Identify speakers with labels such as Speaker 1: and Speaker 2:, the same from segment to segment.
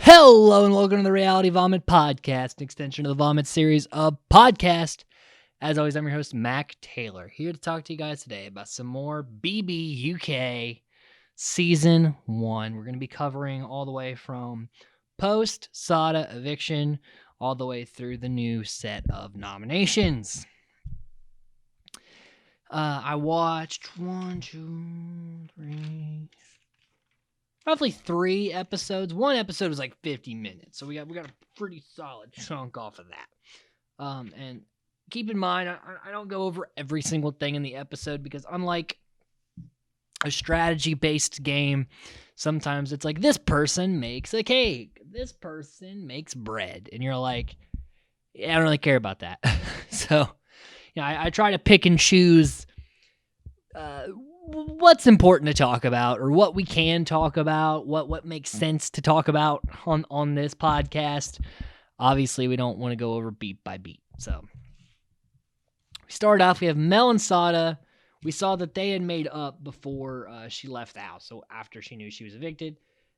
Speaker 1: Hello and welcome to the Reality Vomit Podcast, an extension of the Vomit series of podcast. As always, I'm your host, Mac Taylor, here to talk to you guys today about some more BBUK Season 1. We're going to be covering all the way from post-SADA eviction all the way through the new set of nominations. I watched roughly 3 episodes. One episode was like 50 minutes, so we got a pretty solid chunk off of that. And keep in mind, I don't go over every single thing in the episode because unlike a strategy-based game, sometimes it's like this person makes a cake, this person makes bread, and you're like, yeah, I don't really care about that. So, I try to pick and choose what's important to talk about, or what we can talk about, what makes sense to talk about on this podcast. Obviously, we don't want to go over beat by beat. So we start off, we have Mel and Sada. We saw that they had made up before she left the house. So after she knew she was evicted,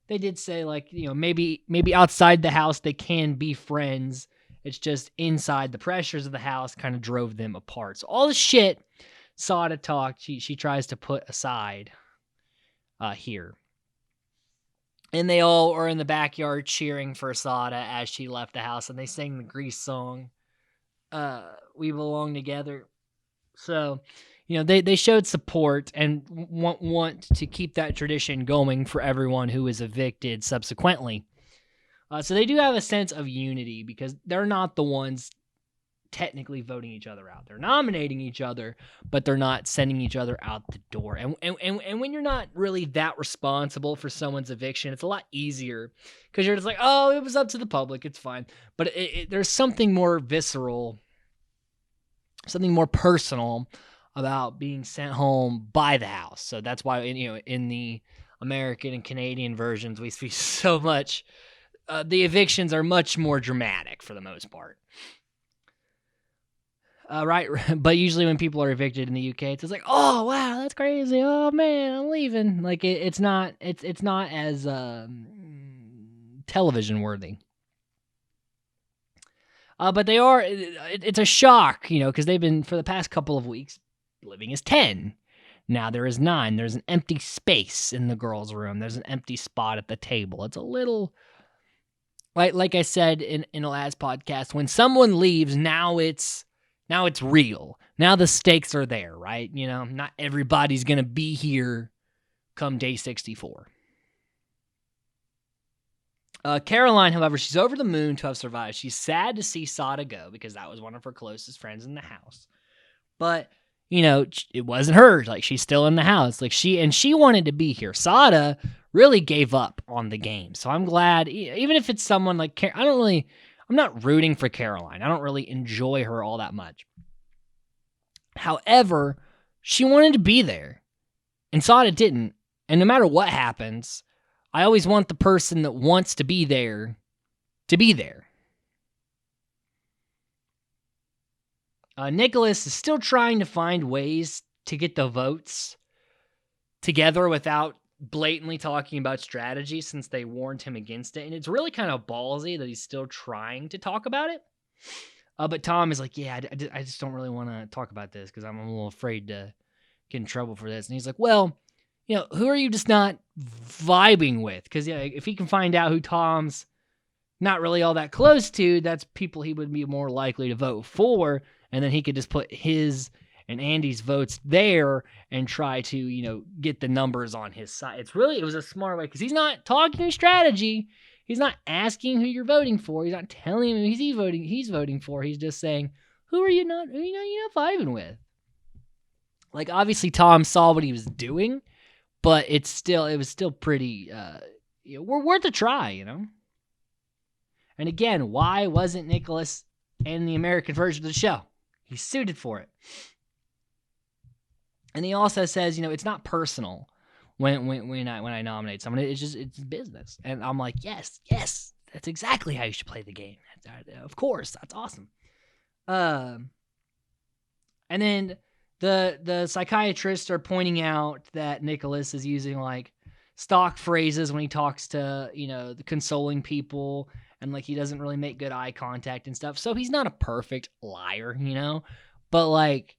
Speaker 1: they did say, like, maybe outside the house they can be friends. It's just inside the pressures of the house kind of drove them apart. So all the shit Sada talked, she tries to put aside here. And they all are in the backyard cheering for Sada as she left the house, and they sing the Grease song, We Belong Together. So, they showed support and want to keep that tradition going for everyone who is evicted subsequently. So they do have a sense of unity because they're not the ones technically voting each other out. They're nominating each other, but they're not sending each other out the door. And when you're not really that responsible for someone's eviction, it's a lot easier because you're just like, oh, it was up to the public, it's fine. But there's something more visceral, something more personal about being sent home by the house. So that's why in the American and Canadian versions we see so much. The evictions are much more dramatic for the most part. Right, but usually when people are evicted in the UK, it's just like, oh wow, that's crazy. Oh man, I'm leaving. Like it's not as television worthy. But they are. It's a shock, because they've been for the past couple of weeks living as 10. Now there is 9. There's an empty space in the girls' room. There's an empty spot at the table. It's a little. Like I said in the last podcast, when someone leaves, now it's real. Now the stakes are there, right? Not everybody's going to be here come day 64. Caroline, however, she's over the moon to have survived. She's sad to see Sada go because that was one of her closest friends in the house. But, it wasn't her. Like, she's still in the house. Like, she wanted to be here. Sada really gave up on the game. So I'm glad, even if it's someone like, I'm not rooting for Caroline. I don't really enjoy her all that much. However, she wanted to be there, and Sada didn't. And no matter what happens, I always want the person that wants to be there to be there. Nicholas is still trying to find ways to get the votes together without blatantly talking about strategy, since they warned him against it. And it's really kind of ballsy that he's still trying to talk about it. But Tom is like, yeah, I just don't really want to talk about this because I'm a little afraid to get in trouble for this. And he's like, well, who are you just not vibing with? Because if he can find out who Tom's not really all that close to, that's people he would be more likely to vote for. And then he could just put his and Andy's votes there and try to, get the numbers on his side. It was a smart way because he's not talking strategy. He's not asking who you're voting for. He's not telling him he's voting for. He's just saying, who are you not vibing with? Like, obviously Tom saw what he was doing, but it was still pretty, we're worth a try, And again, why wasn't Nicholas in the American version of the show? He's suited for it. And he also says, it's not personal when I nominate someone. It's business. And I'm like, yes, that's exactly how you should play the game. Of course, that's awesome. And then the psychiatrists are pointing out that Nicholas is using like stock phrases when he talks to, the consoling people, and like he doesn't really make good eye contact and stuff. So he's not a perfect liar, but like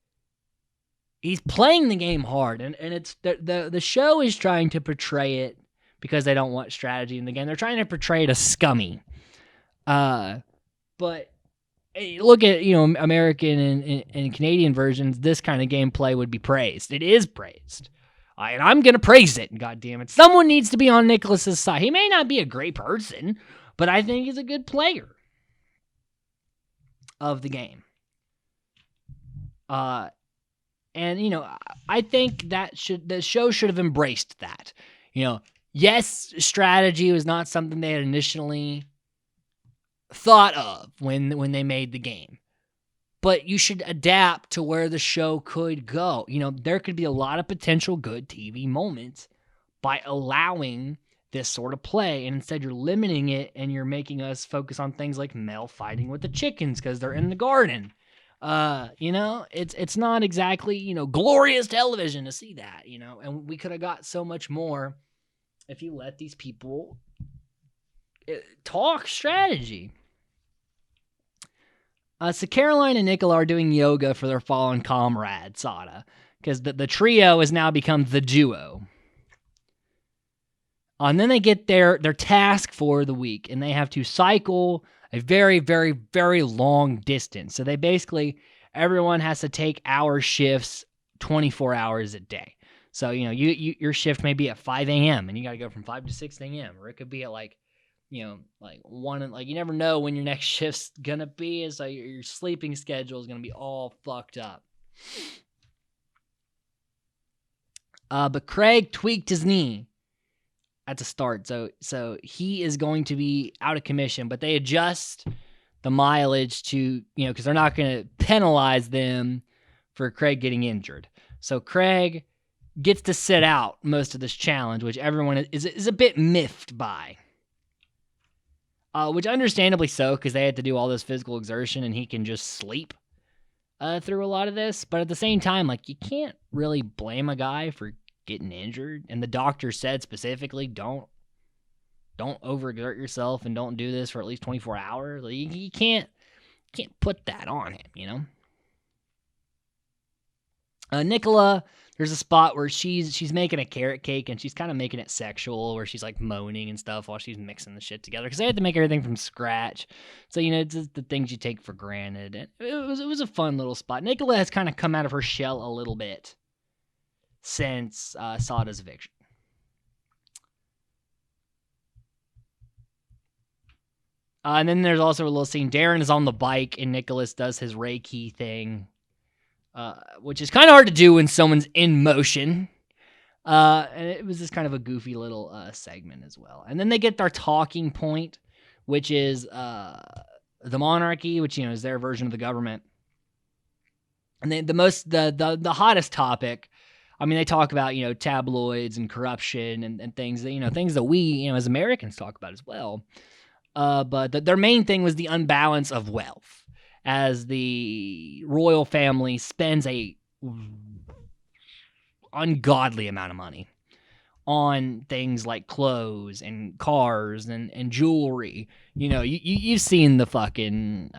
Speaker 1: he's playing the game hard, and it's the show is trying to portray it because they don't want strategy in the game. They're trying to portray it as scummy. But look at, American and Canadian versions, this kind of gameplay would be praised. It is praised. And I'm going to praise it, goddammit. Someone needs to be on Nicholas's side. He may not be a great person, but I think he's a good player of the game. And, I think the show should have embraced that. Yes, strategy was not something they had initially thought of when they made the game. But you should adapt to where the show could go. There could be a lot of potential good TV moments by allowing this sort of play. And instead you're limiting it and you're making us focus on things like Mel fighting with the chickens because they're in the garden. It's not exactly, glorious television to see that, and we could have got so much more if you let these people talk strategy. So Caroline and Nicola are doing yoga for their fallen comrade, Sada, because the trio has now become the duo. And then they get their task for the week, and they have to cycle a very, very, very long distance. So they basically, everyone has to take hour shifts 24 hours a day. So, your shift may be at 5 a.m., and you got to go from 5 to 6 a.m., or it could be at like 1, you never know when your next shift's gonna be, and so your sleeping schedule is gonna be all fucked up. But Craig tweaked his knee at the start, so he is going to be out of commission, but they adjust the mileage to, because they're not going to penalize them for Craig getting injured. So Craig gets to sit out most of this challenge, which everyone is a bit miffed by. Which understandably so, because they had to do all this physical exertion and he can just sleep through a lot of this. But at the same time, you can't really blame a guy for getting injured. And the doctor said specifically, don't overexert yourself and don't do this for at least 24 hours. You can't put that on him, Nicola, there's a spot where she's making a carrot cake and she's kind of making it sexual, where she's moaning and stuff while she's mixing the shit together because they had to make everything from scratch. So it's just the things you take for granted. And it was a fun little spot. Nicola has kind of come out of her shell a little bit since Sada's eviction. And then there's also a little scene. Darren is on the bike and Nicholas does his Reiki thing. Which is kind of hard to do when someone's in motion. And it was just kind of a goofy little segment as well. And then they get their talking point, which is the monarchy, which is their version of the government. And the hottest topic. I mean, they talk about tabloids and corruption and things that things that we as Americans talk about as well. But their main thing was the unbalance of wealth, as the royal family spends a ungodly amount of money on things like clothes and cars and jewelry. You've seen the fucking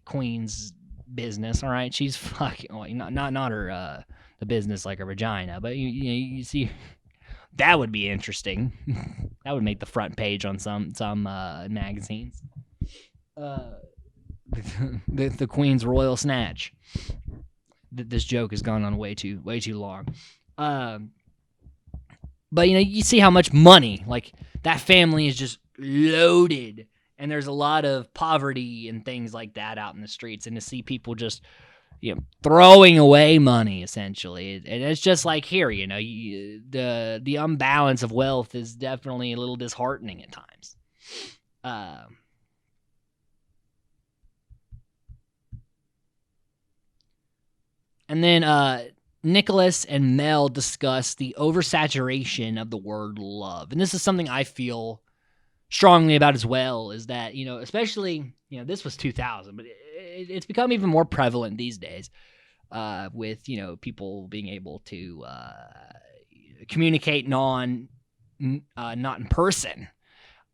Speaker 1: queen's business, all right? She's fucking not her the business like her vagina, but you see. That would be interesting. That would make the front page on some magazines. The Queen's Royal Snatch. This joke has gone on way too long. But you see how much money that family is just loaded, and there's a lot of poverty and things like that out in the streets, and to see people just throwing away money essentially, and it's just like here, the unbalance of wealth is definitely a little disheartening at times. And then Nicholas and Mel discuss the oversaturation of the word love, and this is something I feel strongly about as well. Is that especially this was 2000, but it's become even more prevalent these days with people being able to communicate not in person.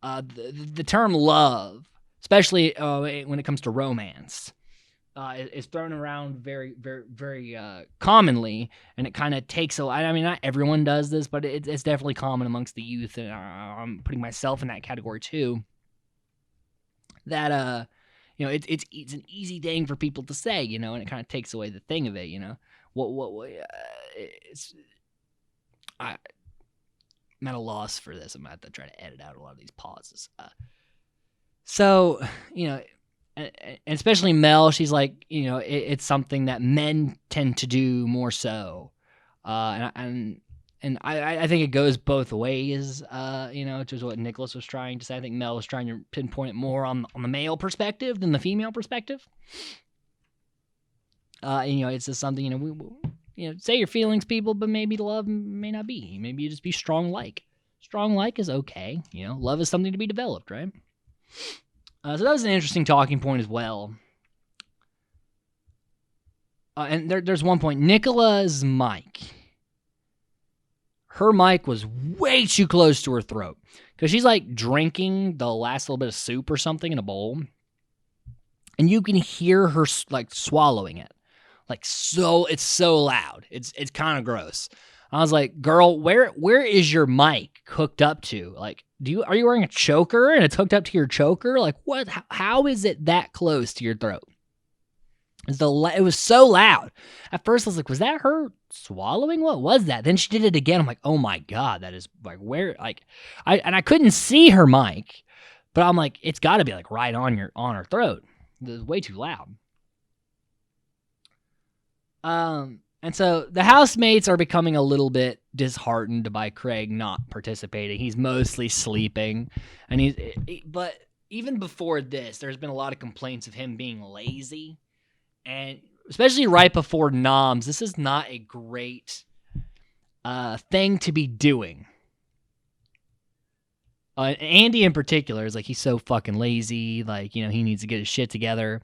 Speaker 1: The term love, especially when it comes to romance, is thrown around very, very, very commonly, and it kind of takes I mean, not everyone does this, but it's definitely common amongst the youth, and I'm putting myself in that category too. That it's an easy thing for people to say, and it kind of takes away the thing of it, I'm at a loss for this. I'm gonna have to try to edit out a lot of these pauses. So, and especially Mel, she's like, it's something that men tend to do more so, and I think it goes both ways, which is what Nicholas was trying to say. I think Mel was trying to pinpoint it more on the male perspective than the female perspective. It's just something, say your feelings, people, but maybe love may not be. Maybe you just be strong like. Strong like is okay. Love is something to be developed, right? So that was an interesting talking point as well. And there's one point. Nicola's mic. Her mic was way too close to her throat. Because she's like drinking the last little bit of soup or something in a bowl. And you can hear her like swallowing it. Like it's so loud. It's kind of gross. I was like, girl, where is your mic hooked up to? Like, are you wearing a choker and it's hooked up to your choker? Like, what? How is it that close to your throat? It was so loud. At first, I was like, was that her swallowing? What was that? Then she did it again. I'm like, oh my God, that is like where? Like, I couldn't see her mic, but I'm like, it's got to be like right on her throat. It was way too loud. And so the housemates are becoming a little bit disheartened by Craig not participating. He's mostly sleeping, and but even before this, there's been a lot of complaints of him being lazy, and especially right before Noms, this is not a great thing to be doing. Andy in particular is like, he's so fucking lazy, like, he needs to get his shit together.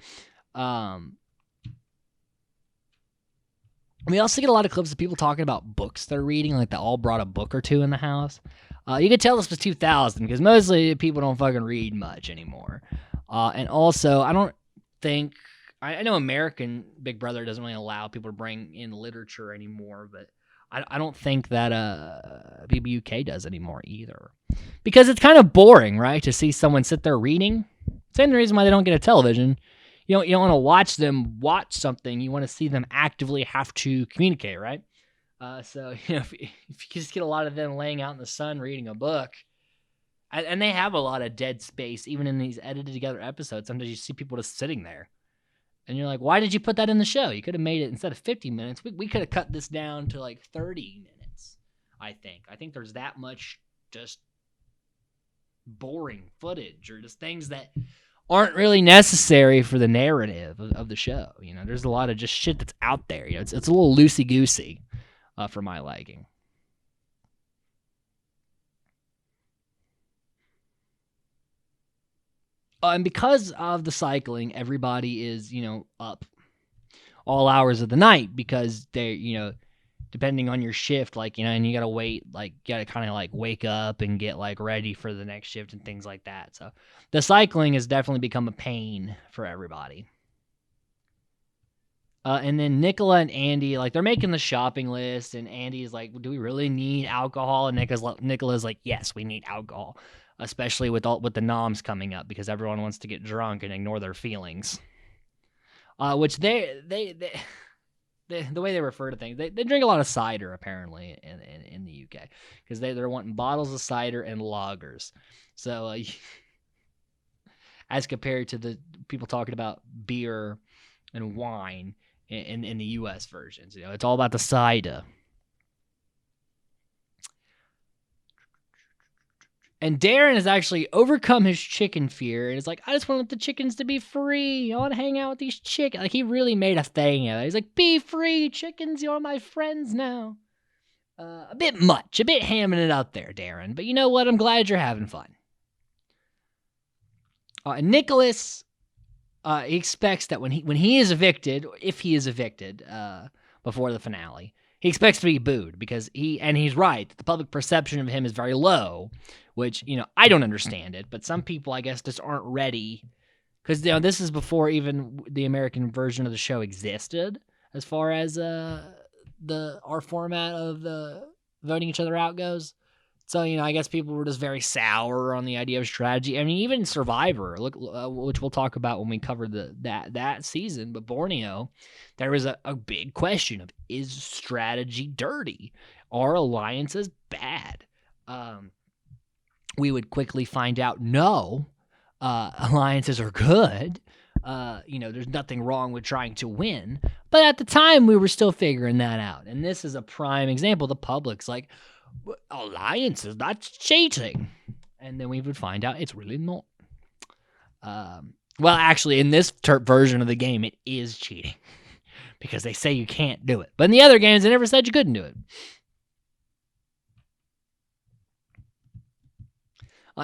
Speaker 1: We also get a lot of clips of people talking about books they're reading, like they all brought a book or two in the house. You could tell this was 2000 because mostly people don't fucking read much anymore. And also, I don't think... I know American Big Brother doesn't really allow people to bring in literature anymore, but I don't think that BBUK does anymore either. Because it's kind of boring, right, to see someone sit there reading. Same reason why they don't get a television. You don't want to watch them watch something. You want to see them actively have to communicate, right? So, if you just get a lot of them laying out in the sun reading a book, and they have a lot of dead space, even in these edited together episodes, sometimes you see people just sitting there. And you're like, why did you put that in the show? You could have made it, instead of 50 minutes, we could have cut this down to like 30 minutes, I think. I think there's that much just boring footage or just things that aren't really necessary for the narrative of the show. There's a lot of just shit that's out there. It's a little loosey-goosey for my liking. And because of the cycling, everybody is, up all hours of the night because they, depending on your shift, like, and you got to wait, like, you got to kind of like wake up and get like ready for the next shift and things like that. So the cycling has definitely become a pain for everybody. And then Nicola and Andy, like, they're making the shopping list, and Andy's like, do we really need alcohol? And Nicola's like, yes, we need alcohol, especially with the noms coming up because everyone wants to get drunk and ignore their feelings. Which the way they refer to things, they drink a lot of cider apparently in the UK because they're wanting bottles of cider and lagers. So as compared to the people talking about beer and wine in the US versions, it's all about the cider. And Darren has actually overcome his chicken fear and is like, I just want the chickens to be free. I want to hang out with these chickens. Like, he really made a thing of it. He's like, be free, chickens. You're my friends now. A bit much. A bit hamming it up there, Darren. But you know what? I'm glad you're having fun. Nicholas, he expects that when he is evicted, if he is evicted before the finale, he expects to be booed because he's right. The public perception of him is very low, which, I don't understand it, but some people, I guess, just aren't ready because, this is before even the American version of the show existed as far as our format of the voting each other out goes. So, I guess people were just very sour on the idea of strategy. I mean, even Survivor, look, which we'll talk about when we cover that season, but Borneo, there was a big question of, is strategy dirty? Are alliances bad? We would quickly find out, no, alliances are good. There's nothing wrong with trying to win. But at the time, we were still figuring that out. And this is a prime example. The public's like, alliances, that's cheating. And then we would find out it's really not. Well, actually, in this version of the game, it is cheating because they say you can't do it. But in the other games, they never said you couldn't do it.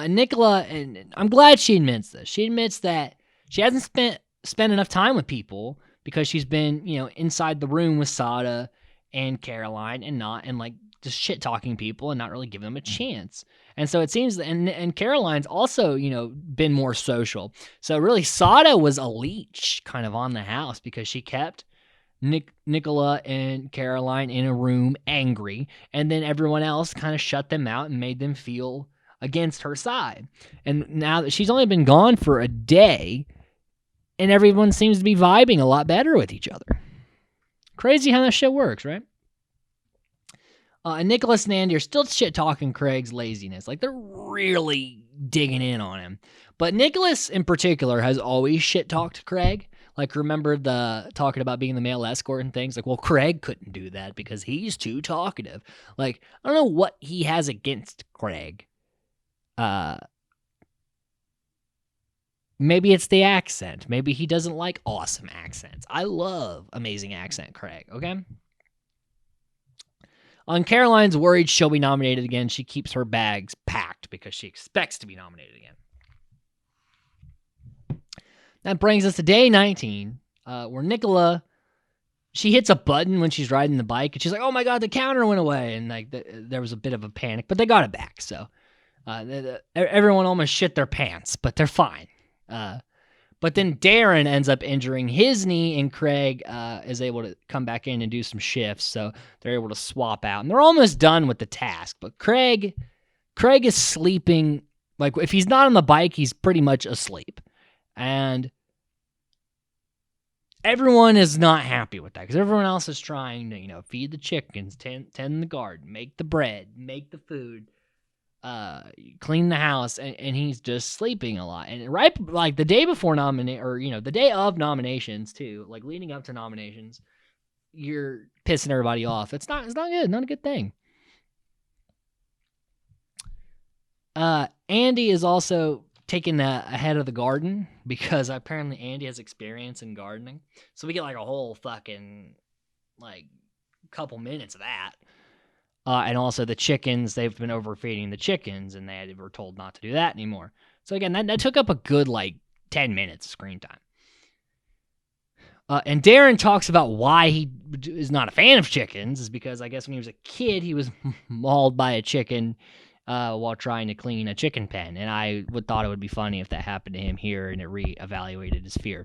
Speaker 1: Nicola, and I'm glad she admits this. She admits that she hasn't spent enough time with people because she's been, inside the room with Sada and Caroline and like just shit talking people and not really giving them a chance. And so it seems, and Caroline's also, been more social. So really, Sada was a leech kind of on the house because she kept Nicola and Caroline in a room angry, and then everyone else kind of shut them out and made them feel against her side. And now that she's only been gone for a day, and everyone seems to be vibing a lot better with each other. Crazy how that shit works, right? And Nicholas and Andy are still shit-talking Craig's laziness. Like, they're really digging in on him. But Nicholas, in particular, has always shit-talked Craig. Like, remember the talking about being the male escort and things? Like, well, Craig couldn't do that because he's too talkative. Like, I don't know what he has against Craig. Maybe it's the accent. Maybe he doesn't like awesome accents. I love amazing accent Craig, okay? On Caroline's worried she'll be nominated again, she keeps her bags packed because she expects to be nominated again. That brings us to day 19, where Nicola, she hits a button when she's riding the bike, and she's like, oh my god, the counter went away, and like there was a bit of a panic, but they got it back, so everyone almost shit their pants, but they're fine. But then Darren ends up injuring his knee, and Craig is able to come back in and do some shifts, so they're able to swap out. And they're almost done with the task, but Craig is sleeping. Like, if he's not on the bike, he's pretty much asleep. And everyone is not happy with that, because everyone else is trying to, feed the chickens, tend the garden, make the bread, make the food, clean the house, and he's just sleeping a lot. And right, like the day before the day of nominations too, like leading up to nominations, you're pissing everybody off. It's not good, not a good thing. Andy is also taking ahead of the garden because apparently Andy has experience in gardening. So we get like a whole fucking like couple minutes of that. And also the chickens, they've been overfeeding the chickens, and they were told not to do that anymore. So again, that took up a good, 10 minutes of screen time. And Darren talks about why he is not a fan of chickens, is because I guess when he was a kid, he was mauled by a chicken while trying to clean a chicken pen. And I thought it would be funny if that happened to him here and it reevaluated his fear.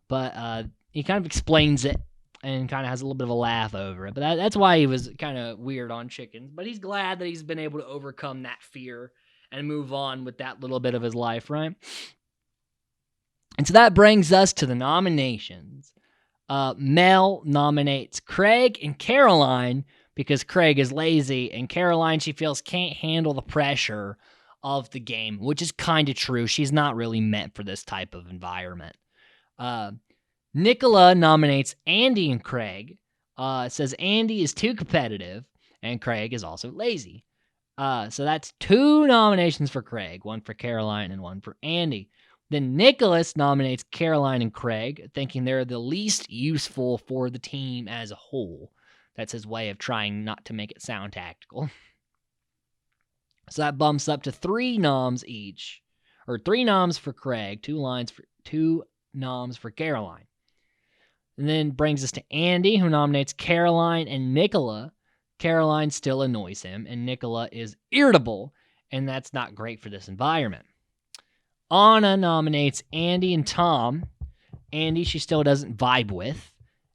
Speaker 1: But he kind of explains it and kind of has a little bit of a laugh over it. But that's why he was kind of weird on chickens. But he's glad that he's been able to overcome that fear and move on with that little bit of his life, right? And so that brings us to the nominations. Mel nominates Craig and Caroline because Craig is lazy, and Caroline, she feels, can't handle the pressure of the game, which is kind of true. She's not really meant for this type of environment. Nicola nominates Andy and Craig. Says Andy is too competitive, and Craig is also lazy. So that's 2 nominations for Craig, 1 for Caroline and 1 for Andy. Then Nicholas nominates Caroline and Craig, thinking they're the least useful for the team as a whole. That's his way of trying not to make it sound tactical. So that bumps up to 3 noms each, or 3 noms for Craig, 2 noms for Caroline. And then brings us to Andy, who nominates Caroline and Nicola, Caroline still annoys him, and Nicola is irritable, and that's not great for this environment. Anna nominates Andy and Tom. Andy, she still doesn't vibe with,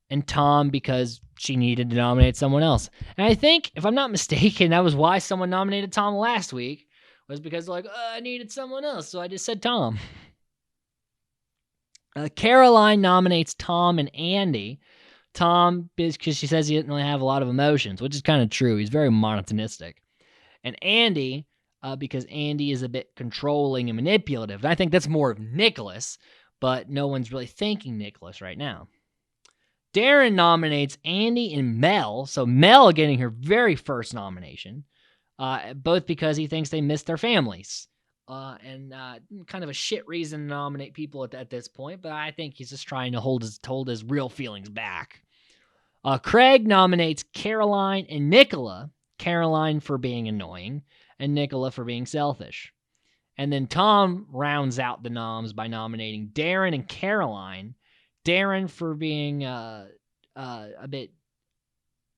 Speaker 1: and Tom because she needed to nominate someone else. And I think, if I'm not mistaken, that was why someone nominated Tom last week, was because I needed someone else, so I just said Tom. Caroline nominates Tom and Andy. Tom, because she says he didn't really have a lot of emotions, which is kind of true. He's very monotonistic. And Andy, because Andy is a bit controlling and manipulative. And I think that's more of Nicholas, but no one's really thanking Nicholas right now. Darren nominates Andy and Mel, so Mel getting her very first nomination, both because he thinks they missed their families. And kind of a shit reason to nominate people at this point, but I think he's just trying to hold his real feelings back. Craig nominates Caroline and Nicola, Caroline for being annoying, and Nicola for being selfish. And then Tom rounds out the noms by nominating Darren and Caroline, Darren for being a bit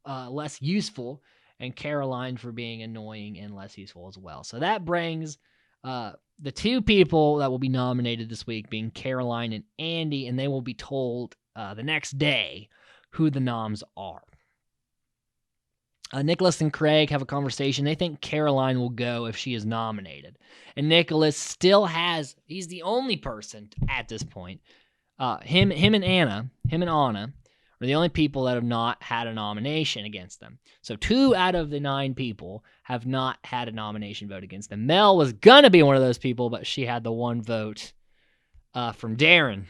Speaker 1: less useful, and Caroline for being annoying and less useful as well. So that brings the two people that will be nominated this week being Caroline and Andy, and they will be told the next day who the noms are. Nicholas and Craig have a conversation. They think Caroline will go if she is nominated. And Nicholas still he's the only person at this point. Him and Anna are the only people that have not had a nomination against them. So 2 out of the 9 people have not had a nomination vote against them. Mel was going to be one of those people, but she had the 1 vote from Darren.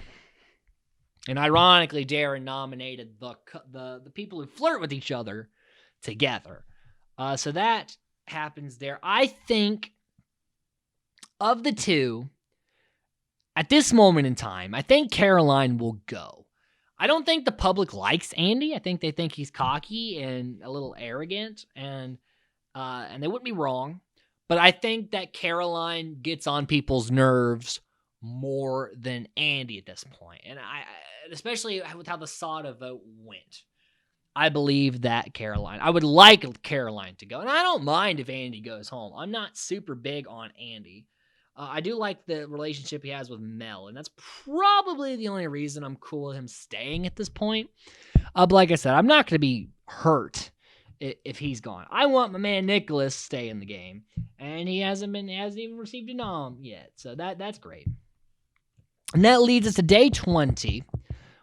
Speaker 1: And ironically, Darren nominated the people who flirt with each other together. So that happens there. I think of the 2, at this moment in time, I think Caroline will go. I don't think the public likes Andy. I think they think he's cocky and a little arrogant, and they wouldn't be wrong. But I think that Caroline gets on people's nerves more than Andy at this point. And I especially with how the SADA vote went, I believe that I would like Caroline to go. And I don't mind if Andy goes home. I'm not super big on Andy. I do like the relationship he has with Mel, and that's probably the only reason I'm cool with him staying at this point. But like I said, I'm not going to be hurt if he's gone. I want my man Nicholas to stay in the game, and he hasn't even received a nom yet, so that's great. And that leads us to day 20,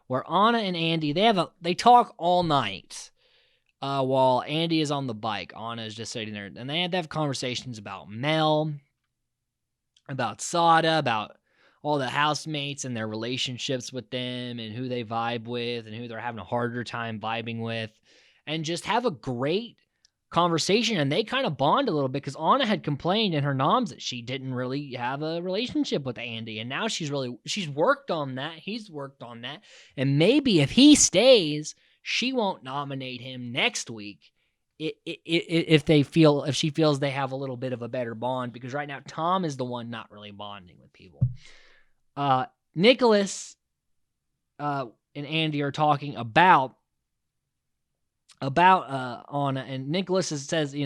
Speaker 1: where Anna and Andy they talk all night while Andy is on the bike. Anna is just sitting there, and they had to have conversations about Mel, about SADA, about all the housemates and their relationships with them and who they vibe with and who they're having a harder time vibing with, and just have a great conversation. And they kind of bond a little bit because Anna had complained in her noms that she didn't really have a relationship with Andy, and now she's worked on that. He's worked on that, and maybe if he stays, she won't nominate him next week. If she feels they have a little bit of a better bond, because right now Tom is the one not really bonding with people. Nicholas and Andy are talking about Anna, and Nicholas says,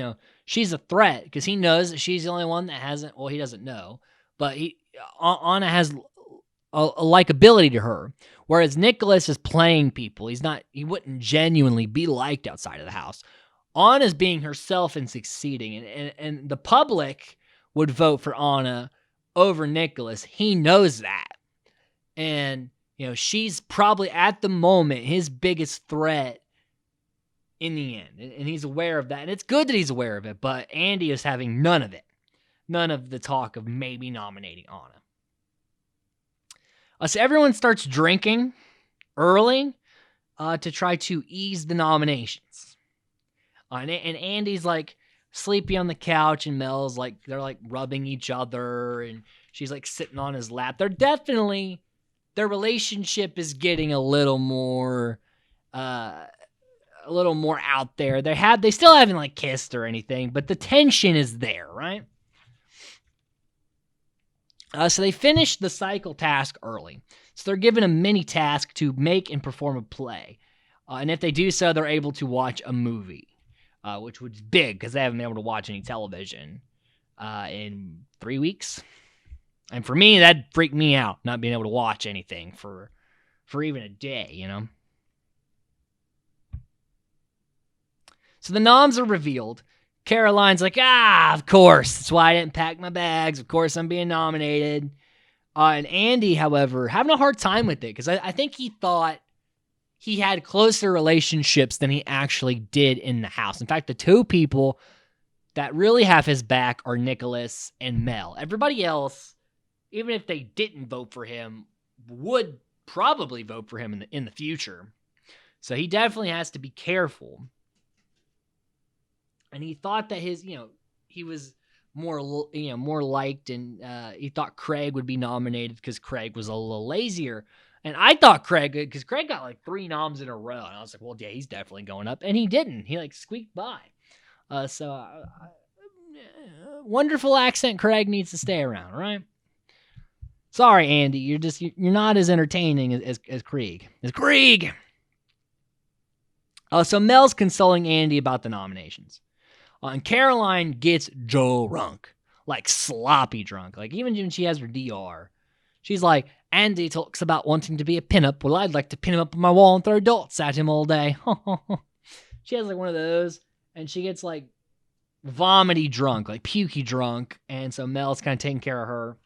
Speaker 1: she's a threat because he knows that she's the only one that hasn't. Well, he doesn't know, but Anna has a likability to her, whereas Nicholas is playing people. He wouldn't genuinely be liked outside of the house. Anna's being herself and succeeding, and the public would vote for Anna over Nicholas. He knows that. And, she's probably at the moment his biggest threat in the end. And he's aware of that. And it's good that he's aware of it, but Andy is having none of it. None of the talk of maybe nominating Anna. So everyone starts drinking early to try to ease the nominations. And Andy's sleepy on the couch, and Mel's they're rubbing each other, and she's sitting on his lap. Their relationship is getting a little more out there. They still haven't kissed or anything, but the tension is there, right? So they finish the cycle task early. So they're given a mini task to make and perform a play. And if they do so, they're able to watch a movie. which was big because they haven't been able to watch any television in 3 weeks. And for me, that freaked me out, not being able to watch anything for even a day, you know? So the noms are revealed. Caroline's like, of course. That's why I didn't pack my bags. Of course, I'm being nominated. And Andy, however, having a hard time with it because I think he thought he had closer relationships than he actually did in the house. In fact, the two people that really have his back are Nicholas and Mel. Everybody else, even if they didn't vote for him, would probably vote for him in the future. So he definitely has to be careful. And he thought that he was more liked, and he thought Craig would be nominated because Craig was a little lazier. And I thought Craig, because Craig got like 3 noms in a row, and I was like, well, yeah, he's definitely going up, and he didn't. He like squeaked by. Wonderful accent Craig needs to stay around, right? Sorry, Andy, you're not as entertaining as Krieg. So Mel's consoling Andy about the nominations. And Caroline gets drunk, like sloppy drunk. Like even when she has her DR, she's like, Andy talks about wanting to be a pinup. Well, I'd like to pin him up on my wall and throw dots at him all day. She has like one of those, and she gets like vomity drunk, like pukey drunk. And so Mel's kind of taking care of her.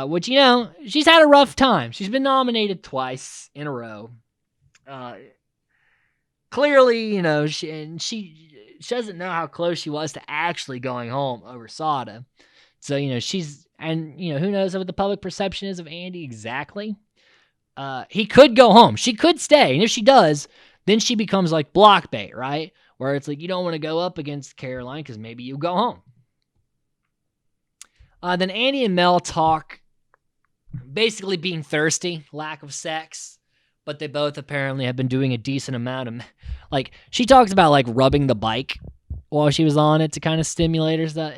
Speaker 1: Which, she's had a rough time. She's been nominated twice in a row. Clearly, she doesn't know how close she was to actually going home over Sada. So, who knows what the public perception is of Andy exactly. He could go home. She could stay. And if she does, then she becomes like block bait, right? Where it's like, you don't want to go up against Caroline because maybe you go home. Then Andy and Mel talk, basically being thirsty, lack of sex. But they both apparently have been doing a decent amount of, like, she talks about, like, rubbing the bike while she was on it to kind of stimulate her stuff.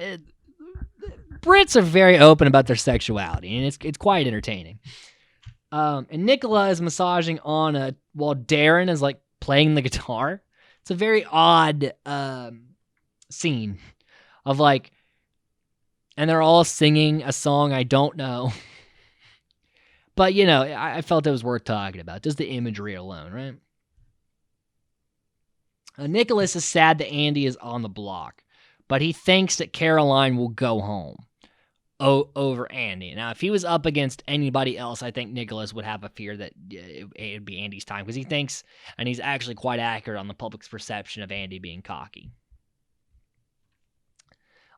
Speaker 1: Brits are very open about their sexuality, and it's quite entertaining. And Nicola is massaging Anna while Darren is, like, playing the guitar. It's a very odd scene of, like, and they're all singing a song I don't know. But, I felt it was worth talking about. Just the imagery alone, right? Nicholas is sad that Andy is on the block, but he thinks that Caroline will go home over Andy. Now, if he was up against anybody else, I think Nicholas would have a fear that it would be Andy's time, because he thinks, and he's actually quite accurate on the public's perception of Andy being cocky.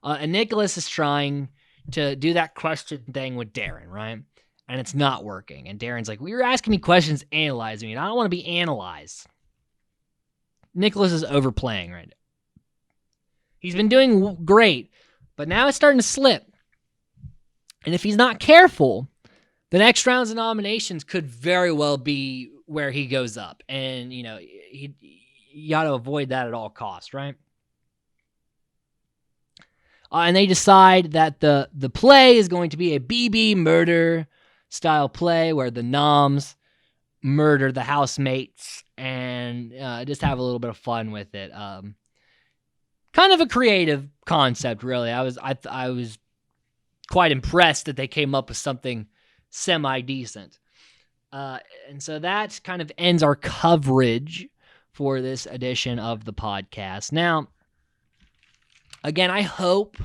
Speaker 1: And Nicholas is trying to do that question thing with Darren, right? And it's not working. And Darren's like, well, you're asking me questions, analyzing me, and I don't want to be analyzed. Nicholas is overplaying right now. He's been doing great, but now it's starting to slip. And if he's not careful, the next rounds of nominations could very well be where he goes up. And, you got to avoid that at all costs, right? And they decide that the play is going to be a BB murder style play where the noms murder the housemates and just have a little bit of fun with it. Kind of a creative concept, really. I was quite impressed that they came up with something semi-decent. And so that kind of ends our coverage for this edition of the podcast. Now, again, I hope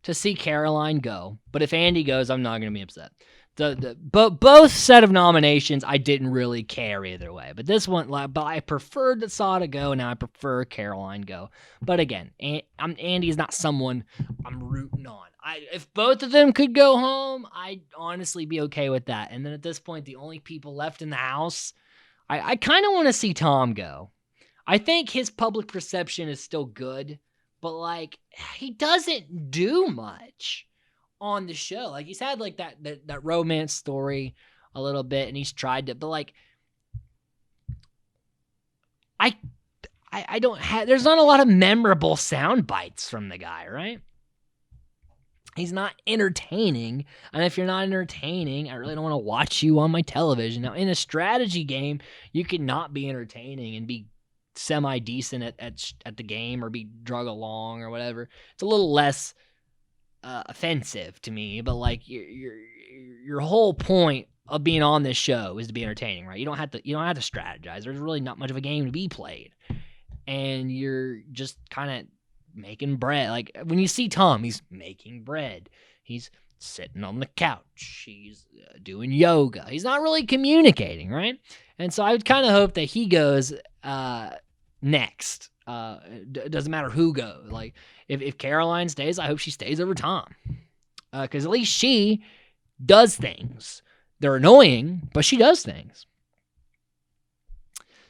Speaker 1: to see Caroline go, but if Andy goes, I'm not going to be upset. Both set of nominations, I didn't really care either way. But this one, but I preferred that Sada go, and now I prefer Caroline go. But again, Andy is not someone I'm rooting on. If both of them could go home, I'd honestly be okay with that. And then at this point, the only people left in the house, I kind of want to see Tom go. I think his public perception is still good, but like he doesn't do much on the show. Like he's had like that romance story a little bit, and he's tried to, but like I don't have, there's not a lot of memorable sound bites from the guy, right? He's not entertaining, and if you're not entertaining, I really don't want to watch you on my television. Now, in a strategy game, you can not be entertaining and be semi-decent at the game or be drug along or whatever, it's a little less offensive to me. But like your whole point of being on this show is to be entertaining, right? You don't have to strategize. There's really not much of a game to be played, and you're just kind of making bread. Like when you see Tom, he's making bread. He's sitting on the couch. He's doing yoga. He's not really communicating, right? And so I would kind of hope that he goes next. Doesn't matter who goes. Like if Caroline stays, I hope she stays over Tom, because at least she does things. They're annoying, but she does things.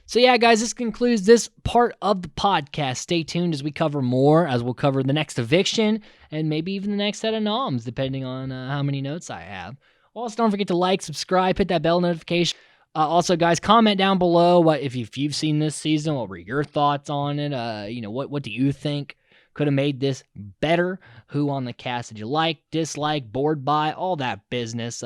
Speaker 1: So yeah, guys, this concludes this part of the podcast. Stay tuned as we cover more, as we'll cover the next eviction and maybe even the next set of noms, depending on how many notes I have. Also, don't forget to like, subscribe, hit that bell notification. Also, guys, comment down below if you've seen this season. What were your thoughts on it? What do you think could have made this better? Who on the cast did you like, dislike, bored by, all that business?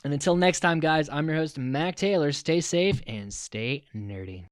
Speaker 1: And until next time, guys, I'm your host, Mac Taylor. Stay safe and stay nerdy.